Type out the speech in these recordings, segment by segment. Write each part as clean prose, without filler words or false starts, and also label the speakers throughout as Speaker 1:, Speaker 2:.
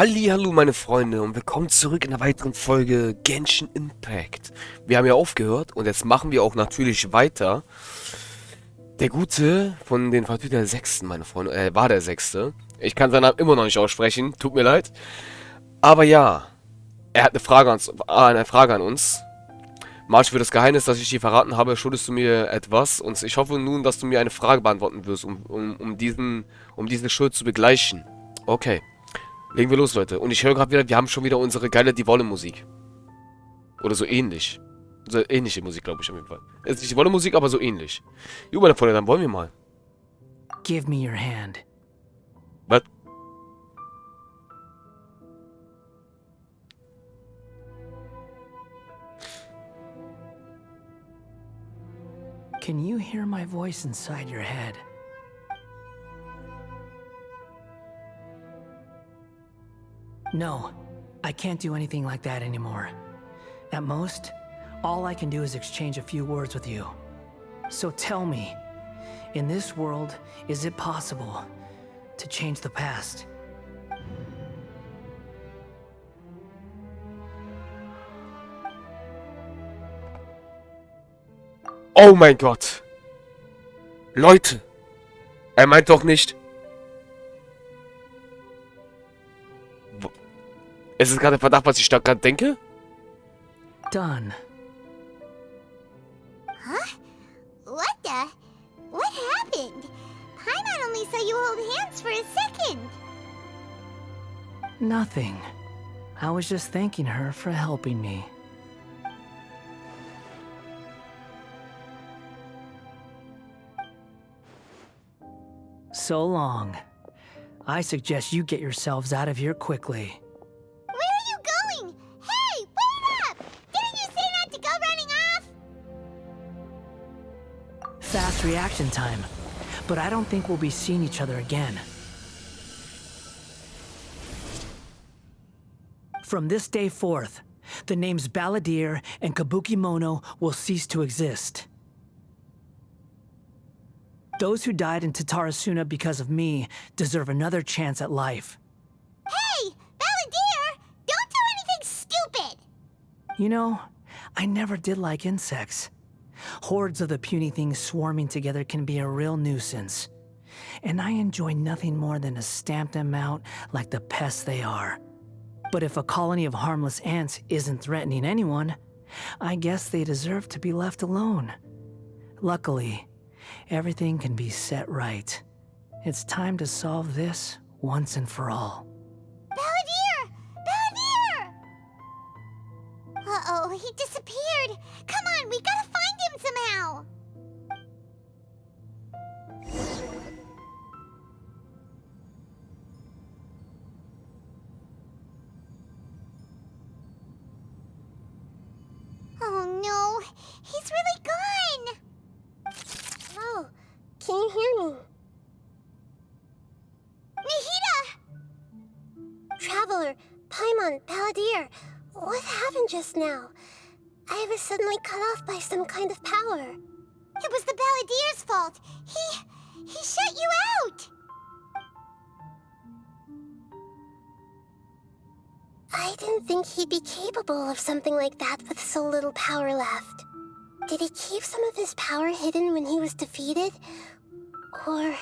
Speaker 1: Hallihallo meine Freunde und willkommen zurück in einer weiteren Folge Genshin Impact. Wir haben ja aufgehört und jetzt machen wir auch natürlich weiter. Der Gute von den Vertretern der Sechsten, meine Freunde, war der Sechste. Ich kann seinen Namen immer noch nicht aussprechen, tut mir leid. Aber ja, er hat eine Frage an uns. Marsch, für das Geheimnis, das ich dir verraten habe, schuldest du mir etwas. Und ich hoffe nun, dass du mir eine Frage beantworten wirst, um diese Schuld zu begleichen. Okay. Legen wir los, Leute. Und ich höre gerade wieder, wir haben schon wieder unsere geile Die Wolle-Musik. Oder so ähnlich. So ähnliche Musik, glaube ich, auf jeden Fall. Ist nicht die Wolle-Musik, aber so ähnlich. Jo, meine Freunde, dann wollen wir mal.
Speaker 2: Give me your hand.
Speaker 1: Was?
Speaker 2: Can you hear my voice inside your head? No, I can't do anything like that anymore. At most, all I can do is exchange a few words with you. So tell me, in this world, is it possible to change the past?
Speaker 1: Oh mein Gott. Leute. Er meint doch nicht... Es ist gerade der Verdacht, was ich da gerade denke?
Speaker 2: Done.
Speaker 3: Huh? What happened? Paimon only saw you hold hands for a second.
Speaker 2: Nothing. I was just thanking her for helping me. So long. I suggest you get yourselves out of here quickly.
Speaker 3: Where are you going? Hey, wait up! Didn't you say not to go running off?
Speaker 2: Fast reaction time. But I don't think we'll be seeing each other again. From this day forth, the names Balladeer and Kabukimono will cease to exist. Those who died in Tatarasuna because of me deserve another chance at life.
Speaker 3: Hey, Balladeer! Don't do anything stupid!
Speaker 2: You know, I never did like insects. Hordes of the puny things swarming together can be a real nuisance. And I enjoy nothing more than to stamp them out like the pests they are. But if a colony of harmless ants isn't threatening anyone, I guess they deserve to be left alone. Luckily, everything can be set right. It's time to solve this once and for all.
Speaker 3: Balladeer! Balladeer! Uh-oh, he disappeared. Come on, we gotta find him somehow. Oh no, he's really gone. Oh, can you hear me? Nahida! Traveler, Paimon, Balladeer, what happened just now? I was suddenly cut off by some kind of power. It was the Balladeer's fault. He shut you out. I didn't think he'd be capable of something like that with so little power left. Did he keep some of his power hidden when he was defeated? Or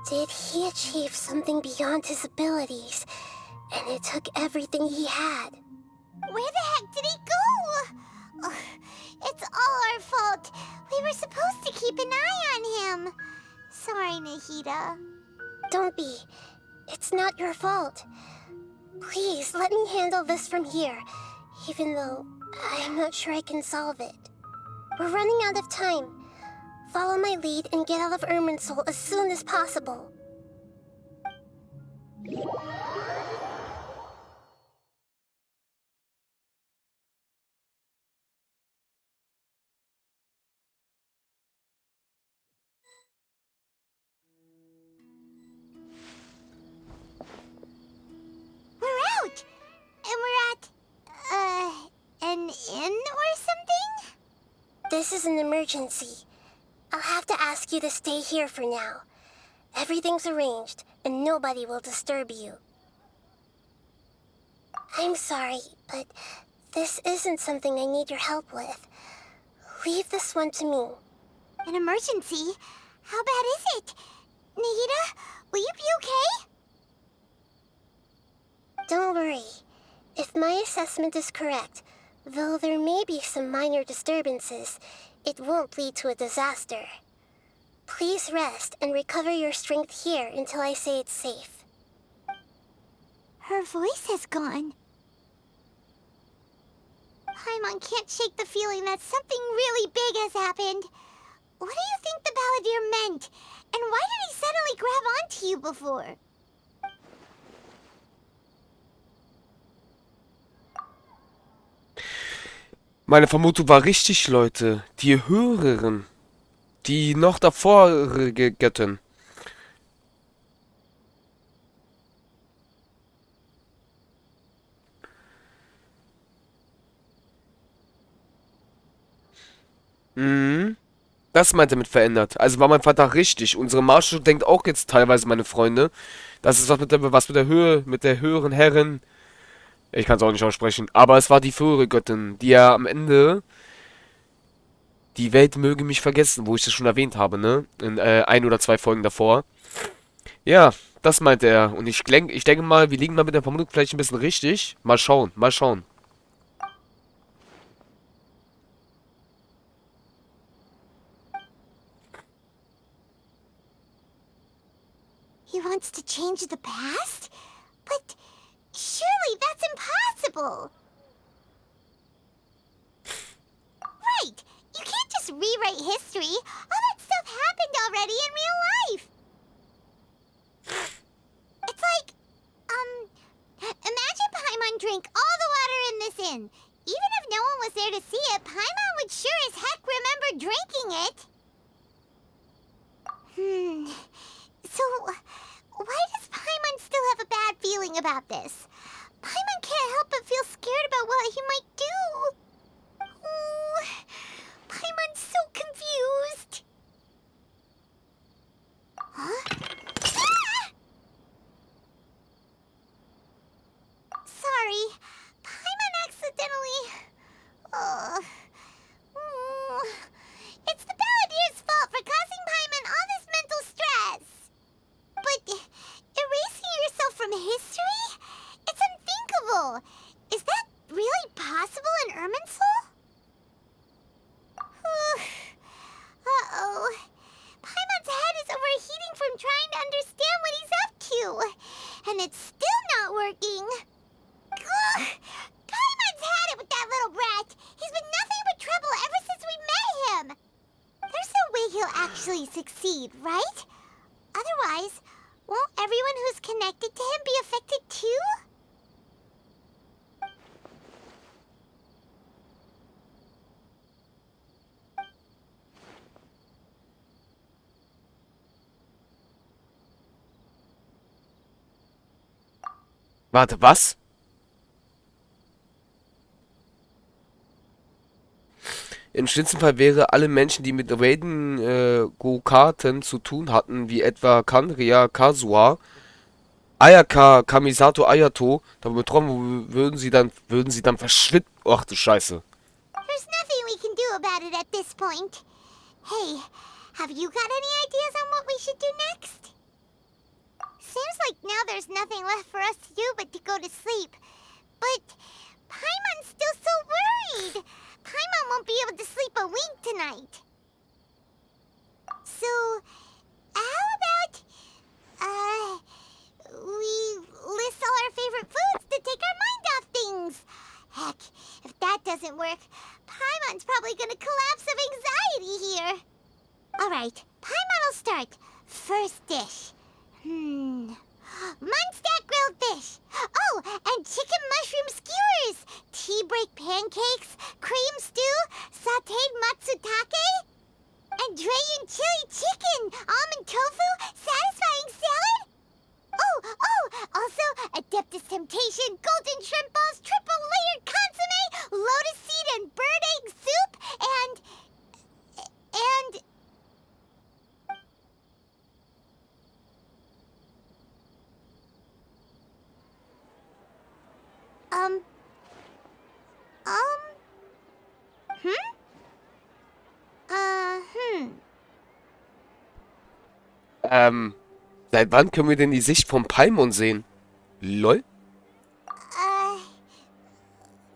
Speaker 3: did he achieve something beyond his abilities, and it took everything he had? Where the heck did he go? Ugh, it's all our fault. We were supposed to keep an eye on him. Sorry, Nahida. Don't be. It's not your fault. Please, let me handle this from here, even though I'm not sure I can solve it. We're running out of time. Follow my lead and get out of Irminsul as soon as possible. We're out! And we're at, an inn or something? This is an emergency. I'll have to ask you to stay here for now. Everything's arranged, and nobody will disturb you. I'm sorry, but this isn't something I need your help with. Leave this one to me.
Speaker 4: An emergency? How bad is it? Nahida, will you be okay?
Speaker 3: Don't worry. If my assessment is correct, though there may be some minor disturbances, it won't lead to a disaster. Please rest and recover your strength here until I say it's safe.
Speaker 4: Her voice has gone. Paimon can't shake the feeling that something really big has happened. What do you think the Balladeer meant? And why did he suddenly grab onto you before?
Speaker 1: Meine Vermutung war richtig, Leute. Die höheren. Die noch davorige Göttin. Mhm. Das meinte mit verändert. Also war mein Vater richtig. Unsere Marschall denkt auch jetzt teilweise, meine Freunde. Das ist was mit der Höhe, mit der höheren Herrin. Ich kann es auch nicht aussprechen. Aber es war die höhere Göttin, die ja am Ende die Welt möge mich vergessen, wo ich das schon erwähnt habe, ne? In ein oder zwei Folgen davor. Ja, das meinte er. Und ich denke mal, wir liegen mal mit der Vermutung vielleicht ein bisschen richtig. Mal schauen, mal schauen.
Speaker 4: He wants to change the past? But surely that's impossible! Right! You can't just rewrite history! All that stuff happened already in real life! It's like, imagine Paimon drank all the water in this inn. Even if no one was there to see it, Paimon would sure as heck remember drinking it! So, why does Paimon still have a bad feeling about this? Paimon can't help but feel scared about what he might do. Oh, Paimon's so confused. Huh? Ah! Sorry, Paimon accidentally... It's the Balladeer's fault for causing Paimon all this mental stress. But erasing yourself from history? It's unthinkable. Is that really possible in Irminsul? Uh-oh. Paimon's head is overheating from trying to understand what he's up to. And it's still not working. Ugh. Paimon's had it with that little brat. He's been nothing but trouble ever since we met him. There's no way he'll actually succeed, right? Otherwise, won't everyone who's connected to him be affected too?
Speaker 1: Warte, was? Im schlimmsten Fall wäre alle Menschen, die mit Raiden Go-Karten zu tun hatten, wie etwa Kanria, Kazuha, Ayaka, Kamisato, Ayato, davon betroffen, würden sie dann verschwinden. Ach du Scheiße.
Speaker 4: There's nothing we can do about it at this point. Hey, have you got any ideas on what we should do next? Seems like now there's nothing left for us to do but to go to sleep. But Paimon's still so worried. Paimon won't be able to sleep a wink tonight. So, how about, we list all our favorite foods to take our mind off things? Heck, if that doesn't work, Paimon's probably gonna collapse of anxiety here. Alright, Paimon will start. First dish. Munstack grilled fish. Oh, and chicken mushroom skewers. Tea break pancakes, cream stew, sauteed matsutake, and Dragon chili chicken, almond tofu, satisfying salad. Also Adeptus Temptation, golden shrimp balls, triple layered consomme, lotus seed and bird egg soup, and
Speaker 1: Seit wann können wir denn die Sicht vom Paimon sehen? Lol?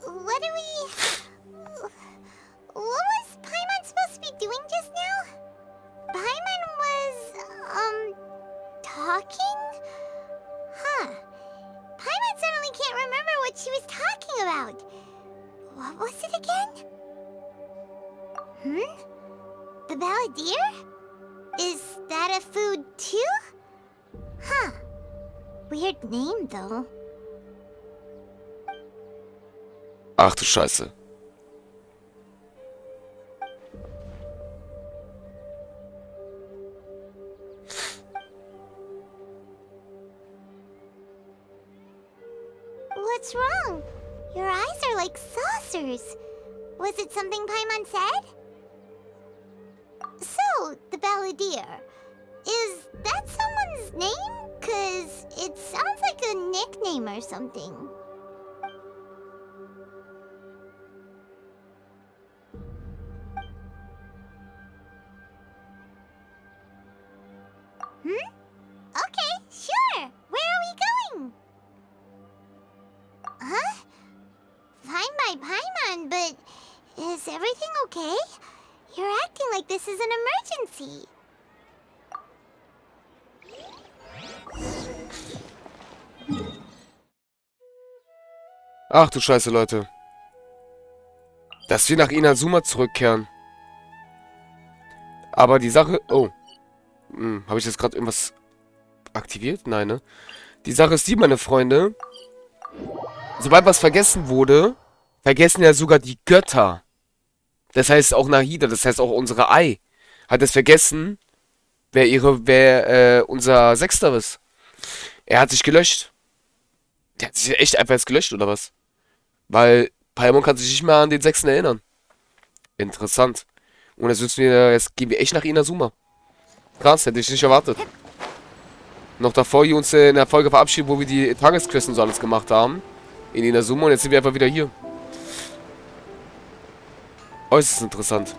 Speaker 4: What do we... What was Paimon supposed to be doing just now? Paimon was, talking? Huh. Paimon suddenly can't remember what she was talking about. What was it again? The balladeer? Is that a food too? Huh. Weird name though.
Speaker 1: Ach du Scheiße.
Speaker 4: What's wrong? Your eyes are like saucers. Was it something Paimon said? So, the balladeer. Is that someone's name? 'Cause it sounds like a nickname or something. Okay, sure. Where are we going? Huh? Fine by Paimon, but is everything okay? You're acting like this is an emergency.
Speaker 1: Ach du Scheiße, Leute. Dass wir nach Inazuma zurückkehren. Aber die Sache... Oh. Habe ich jetzt gerade irgendwas aktiviert? Nein, ne? Die Sache ist die, meine Freunde. Sobald was vergessen wurde, vergessen ja sogar die Götter. Das heißt auch Nahida, das heißt auch unsere Ei. Hat es vergessen, wer unser Sechster ist. Er hat sich gelöscht. Der hat sich echt einfach jetzt gelöscht, oder was? Weil Paimon kann sich nicht mehr an den Sechsten erinnern. Interessant. Und jetzt gehen wir echt nach Inazuma. Krass, hätte ich nicht erwartet. Noch davor hier uns in der Folge verabschiedet, wo wir die Tagesquests und so alles gemacht haben. In Inazuma und jetzt sind wir einfach wieder hier. Äußerst interessant.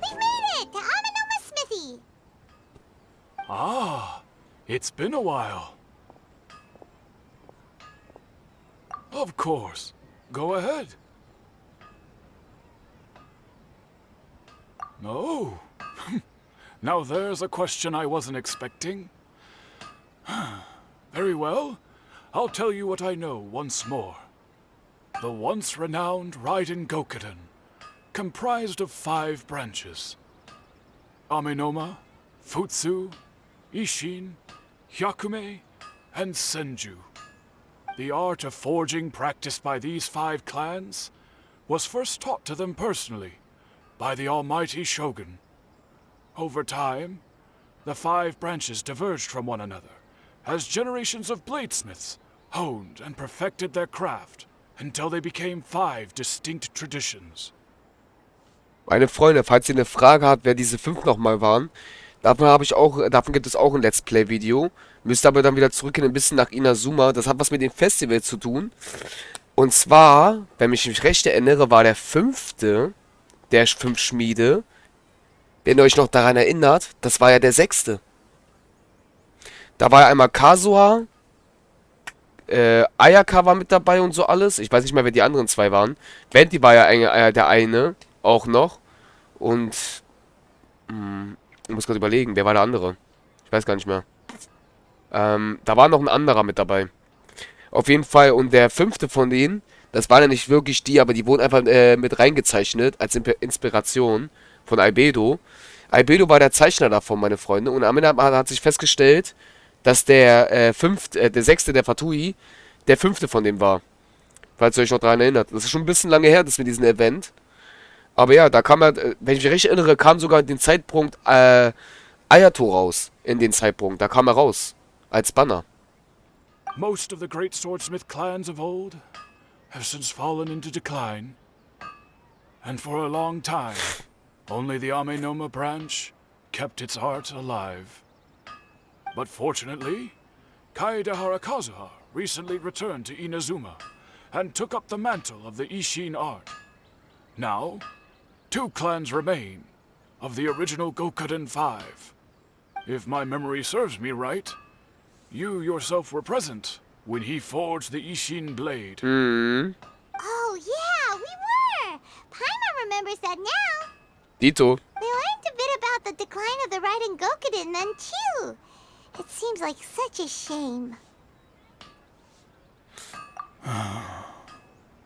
Speaker 4: We've made it to Amenoma Smithy.
Speaker 5: Ah, it's been a while. Of course. Go ahead. No. Now there's a question I wasn't expecting. Very well. I'll tell you what I know once more. The once renowned Raiden Gokuden, comprised of 5 branches. Amenoma, Futsu, Ishin, Hyakume, and Senju. The art of forging practiced by these 5 clans was first taught to them personally by the almighty Shogun. Over time, the 5 branches diverged from one another as generations of bladesmiths honed and perfected their craft until they became 5 distinct traditions.
Speaker 1: Meine Freunde, falls ihr eine Frage habt, wer diese 5 nochmal waren, davon gibt es auch ein Let's Play-Video. Müsst aber dann wieder zurückgehen ein bisschen nach Inazuma. Das hat was mit dem Festival zu tun. Und zwar, wenn ich mich recht erinnere, war der 5. der 5 Schmiede. Wenn ihr euch noch daran erinnert, das war ja der 6. Da war ja einmal Kazuha, Ayaka war mit dabei und so alles. Ich weiß nicht mehr, wer die anderen 2 waren. Venti war ja der eine, auch noch. Und, ich muss gerade überlegen, wer war der andere? Ich weiß gar nicht mehr. Da war noch ein anderer mit dabei. Auf jeden Fall, und der 5. von denen, das waren ja nicht wirklich die, aber die wurden einfach mit reingezeichnet, als Inspiration von Albedo. Albedo war der Zeichner davon, meine Freunde. Und am Ende hat sich festgestellt, dass der 6. der Fatui, der 5. von dem war. Falls ihr euch noch daran erinnert. Das ist schon ein bisschen lange her, das mit diesem Event. Aber ja, da kam wenn ich mich recht erinnere, kam sogar den Zeitpunkt Ayato raus. In den Zeitpunkt. Da kam er raus. Als Banner.
Speaker 5: Most of the great swordsmith clans of old have since fallen into decline. And for a long time, only the Amenoma branch kept its art alive. But fortunately, Kaedehara Kazuha recently returned to Inazuma and took up the mantle of the Ishin art. Now, 2 clans remain, of the original Gokuden 5. If my memory serves me right, you yourself were present when he forged the Ishin blade.
Speaker 4: Oh yeah, we were! Paimon remembers that now.
Speaker 1: Dito.
Speaker 4: We learned a bit about the decline of the Raiden Gokuden then too. It seems like such a shame.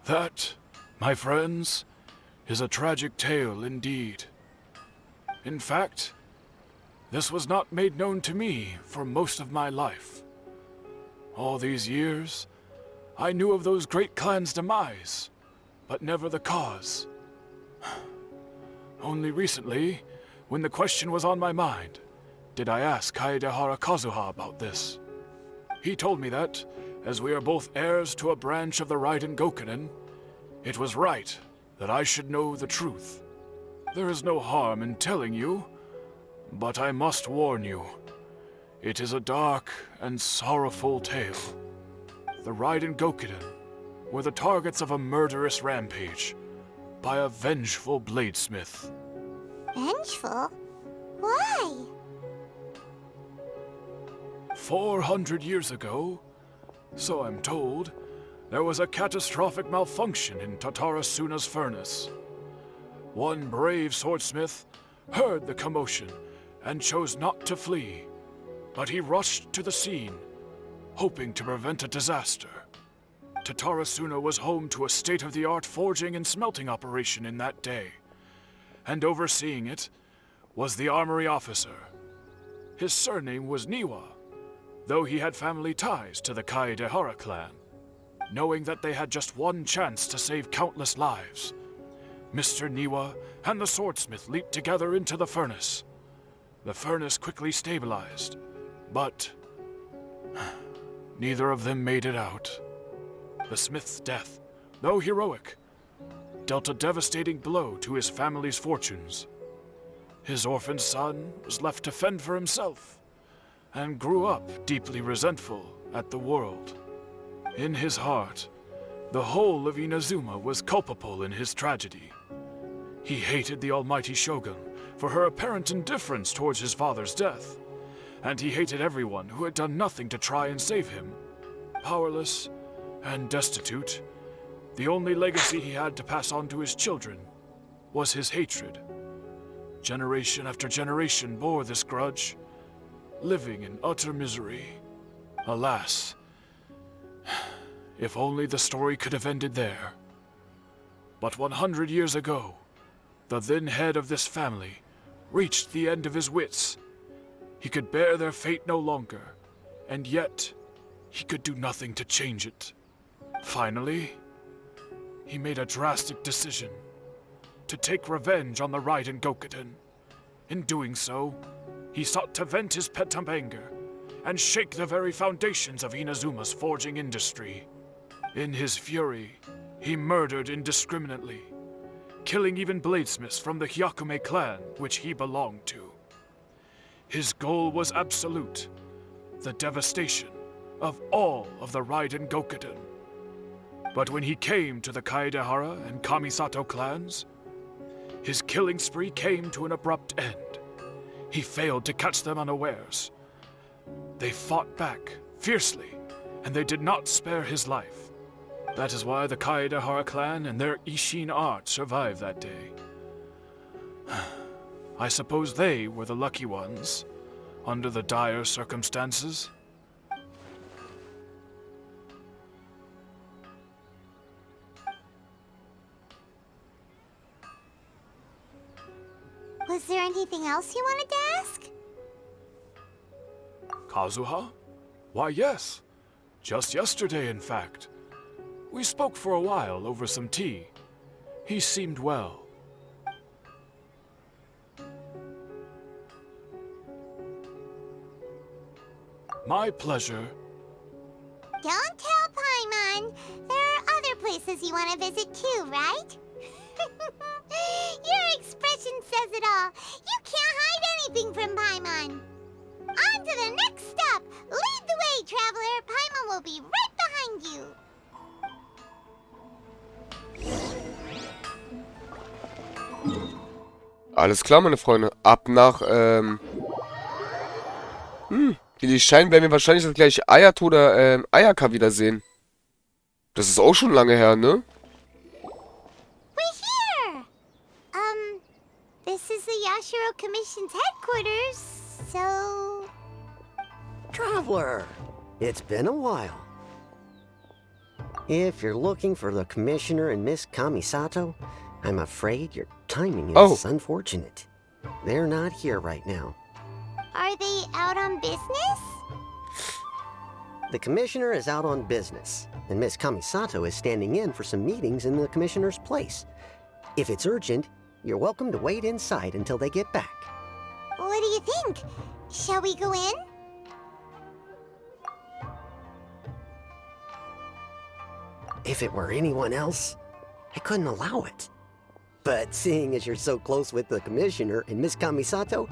Speaker 5: That, my friends, is a tragic tale indeed. In fact, this was not made known to me for most of my life. All these years, I knew of those great clans' demise, but never the cause. Only recently, when the question was on my mind, did I ask Kaedehara Kazuha about this. He told me that, as we are both heirs to a branch of the Raiden Gokunen, it was right that I should know the truth. There is no harm in telling you, but I must warn you. It is a dark and sorrowful tale. The Raiden Gokuden were the targets of a murderous rampage by a vengeful bladesmith.
Speaker 4: Vengeful? Why?
Speaker 5: 400 years ago, so I'm told, there was a catastrophic malfunction in Tatarasuna's furnace. One brave swordsmith heard the commotion and chose not to flee, but he rushed to the scene, hoping to prevent a disaster. Tatarasuna was home to a state-of-the-art forging and smelting operation in that day, and overseeing it was the armory officer. His surname was Niwa, though he had family ties to the Kaedehara clan. Knowing that they had just one chance to save countless lives, Mr. Niwa and the swordsmith leaped together into the furnace. The furnace quickly stabilized, but neither of them made it out. The smith's death, though heroic, dealt a devastating blow to his family's fortunes. His orphaned son was left to fend for himself, and grew up deeply resentful at the world. In his heart, the whole of Inazuma was culpable in his tragedy. He hated the almighty shogun for her apparent indifference towards his father's death, and he hated everyone who had done nothing to try and save him. Powerless and destitute, the only legacy he had to pass on to his children was his hatred. Generation after generation bore this grudge, living in utter misery. Alas, if only the story could have ended there. But 100 years ago, the then head of this family reached the end of his wits. He could bear their fate no longer, and yet he could do nothing to change it. Finally, he made a drastic decision to take revenge on the Raiden Gokuden. In doing so, he sought to vent his pent-up anger and shake the very foundations of Inazuma's forging industry. In his fury, he murdered indiscriminately, killing even bladesmiths from the Hyakume clan which he belonged to. His goal was absolute, the devastation of all of the Raiden Gokuden. But when he came to the Kaedehara and Kamisato clans, his killing spree came to an abrupt end. He failed to catch them unawares. They fought back fiercely, and they did not spare his life. That is why the Kaedehara clan and their Ishin art survived that day. I suppose they were the lucky ones, under the dire circumstances.
Speaker 4: Was there anything else you wanted to ask?
Speaker 5: Kazuha? Why, yes. Just yesterday, in fact. We spoke for a while over some tea. He seemed well. My pleasure.
Speaker 4: Don't tell Paimon. There are other places you want to visit too, right? Your expression says it all. You can't hide anything from Paimon. On to the next stop. Lead the way, traveler. Paimon will be right behind you.
Speaker 1: Alles klar, meine Freunde. Ab nach, wie die scheinen, werden wir wahrscheinlich das gleiche Ayato oder, Ayaka wiedersehen. Das ist auch schon lange her, ne?
Speaker 4: We're here! This is the Yashiro Commission's headquarters, so...
Speaker 6: Traveler! It's been a while. If you're looking for the Commissioner and Miss Kamisato, I'm afraid your timing is unfortunate. They're not here right now.
Speaker 4: Are they out on business?
Speaker 6: The Commissioner is out on business, and Miss Kamisato is standing in for some meetings in the Commissioner's place. If it's urgent, you're welcome to wait inside until they get back.
Speaker 4: What do you think? Shall we go in?
Speaker 6: If it were anyone else, I couldn't allow it. But seeing as you're so close with the Commissioner and Miss Kamisato,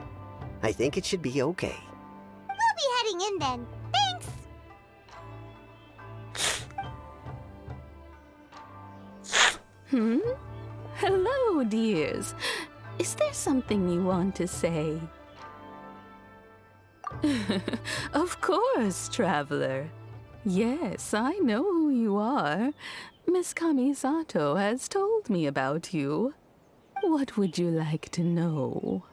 Speaker 6: I think it should be okay.
Speaker 4: We'll be heading in then. Thanks!
Speaker 7: Hello, dears. Is there something you want to say? Of course, traveler. Yes, I know who you are. Miss Kamisato has told me about you. What would you like to know?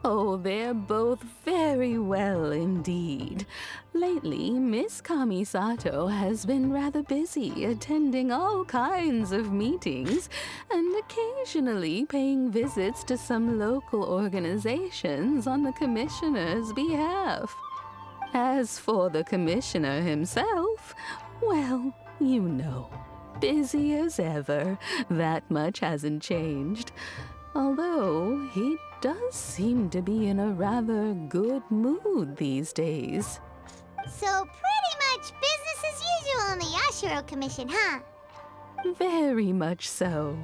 Speaker 7: Oh, they're both very well indeed. Lately, Miss Kamisato has been rather busy attending all kinds of meetings and occasionally paying visits to some local organizations on the Commissioner's behalf. As for the Commissioner himself, well, you know, busy as ever. That much hasn't changed. Although he does seem to be in a rather good mood these days.
Speaker 4: So pretty much business as usual in the Yashiro Commission, huh?
Speaker 7: Very much so.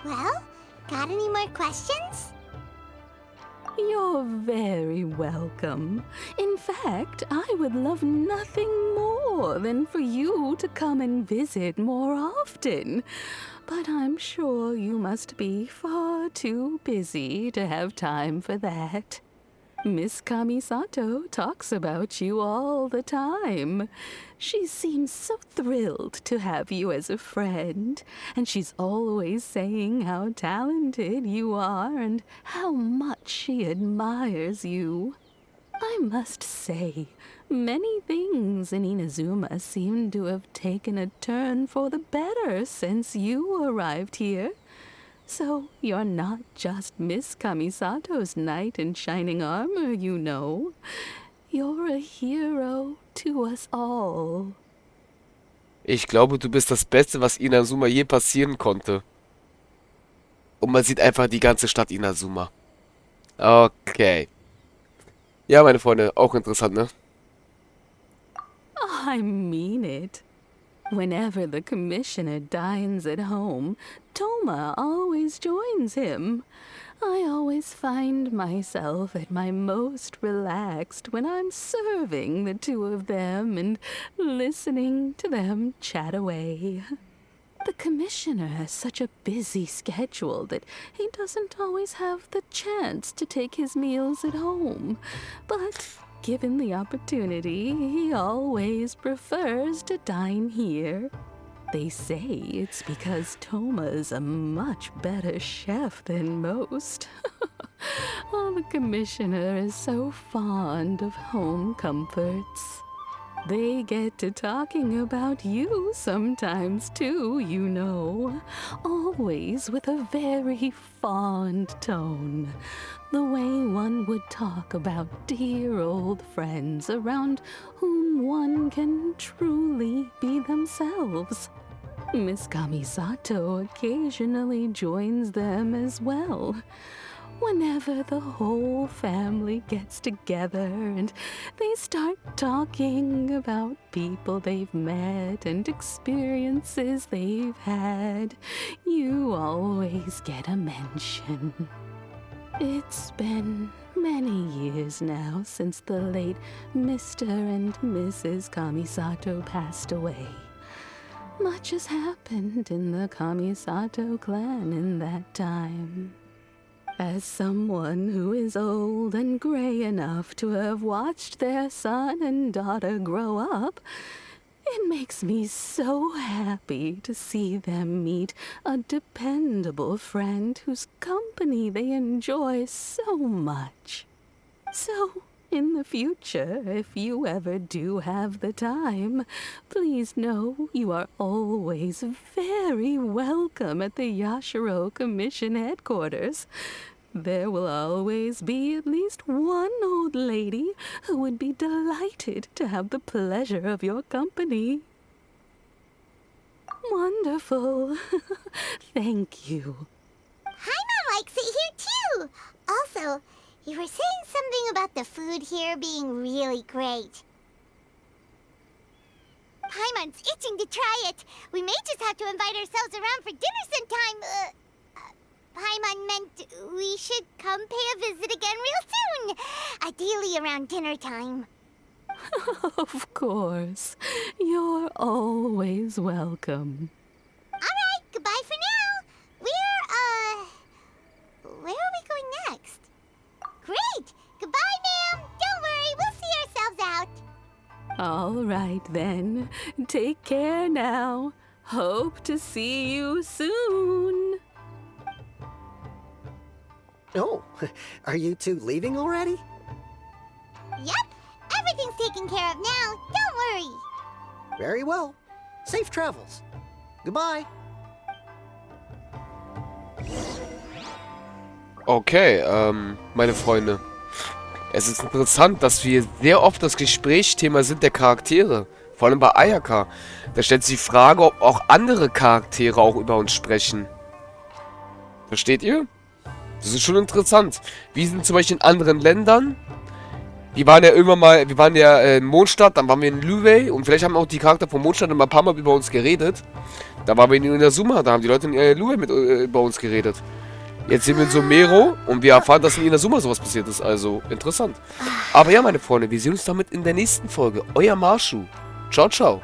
Speaker 4: Well, got any more questions?
Speaker 7: You're very welcome. In fact, I would love nothing more than for you to come and visit more often. But I'm sure you must be far too busy to have time for that. Miss Kamisato talks about you all the time. She seems so thrilled to have you as a friend, and she's always saying how talented you are and how much she admires you. I must say, many things in Inazuma seem to have taken a turn for the better since you arrived here. So you're not just Miss Kamisato's knight in shining armor, you know. You're a hero to us all.
Speaker 1: Ich glaube, du bist das Beste, was Inazuma je passieren konnte. Und man sieht einfach die ganze Stadt Inazuma. Okay. Ja, meine Freunde, auch interessant, ne?
Speaker 7: I mean it. Whenever the Commissioner dines at home, Toma always joins him. I always find myself at my most relaxed when I'm serving the two of them and listening to them chat away. The Commissioner has such a busy schedule that he doesn't always have the chance to take his meals at home. But given the opportunity, he always prefers to dine here. They say it's because Toma's a much better chef than most. Oh, the Commissioner is so fond of home comforts. They get to talking about you sometimes too, you know. Always with a very fond tone. The way one would talk about dear old friends around whom one can truly be themselves. Miss Kamisato occasionally joins them as well. Whenever the whole family gets together and they start talking about people they've met and experiences they've had, you always get a mention. It's been many years now since the late Mr. and Mrs. Kamisato passed away. Much has happened in the Kamisato clan in that time. As someone who is old and gray enough to have watched their son and daughter grow up, it makes me so happy to see them meet a dependable friend whose company they enjoy so much. So, in the future, if you ever do have the time, please know you are always very welcome at the Yashiro Commission headquarters. There will always be at least one old lady who would be delighted to have the pleasure of your company. Wonderful. Thank you.
Speaker 4: Paimon likes it here too. Also, you were saying something about the food here being really great. Paimon's itching to try it. We may just have to invite ourselves around for dinner sometime. Paimon meant we should come pay a visit again real soon. Ideally around dinner time.
Speaker 7: Of course. You're always welcome.
Speaker 4: Alright, goodbye for now. Where are we going next? Great! Goodbye, ma'am! Don't worry, we'll see ourselves out.
Speaker 7: All right, then. Take care now. Hope to see you soon.
Speaker 6: Oh, are you two leaving already?
Speaker 4: Yep, everything's taken care of now. Don't worry.
Speaker 6: Very well. Safe travels. Goodbye.
Speaker 1: Okay, meine Freunde. Es ist interessant, dass wir sehr oft das Gesprächsthema sind der Charaktere. Vor allem bei Ayaka. Da stellt sich die Frage, ob auch andere Charaktere auch über uns sprechen. Versteht ihr? Das ist schon interessant. Wie sind zum Beispiel in anderen Ländern? Wir waren ja irgendwann mal, wir waren ja in Mondstadt, dann waren wir in Lüwei und vielleicht haben auch die Charakter von Mondstadt immer ein paar Mal über uns geredet. Da waren wir in Inazuma, da haben die Leute in Lüwei mit über uns geredet. Jetzt sind wir in Somero und wir erfahren, dass in Inazuma sowas passiert ist. Also, interessant. Aber ja, meine Freunde, wir sehen uns damit in der nächsten Folge. Euer Marshu. Ciao, ciao.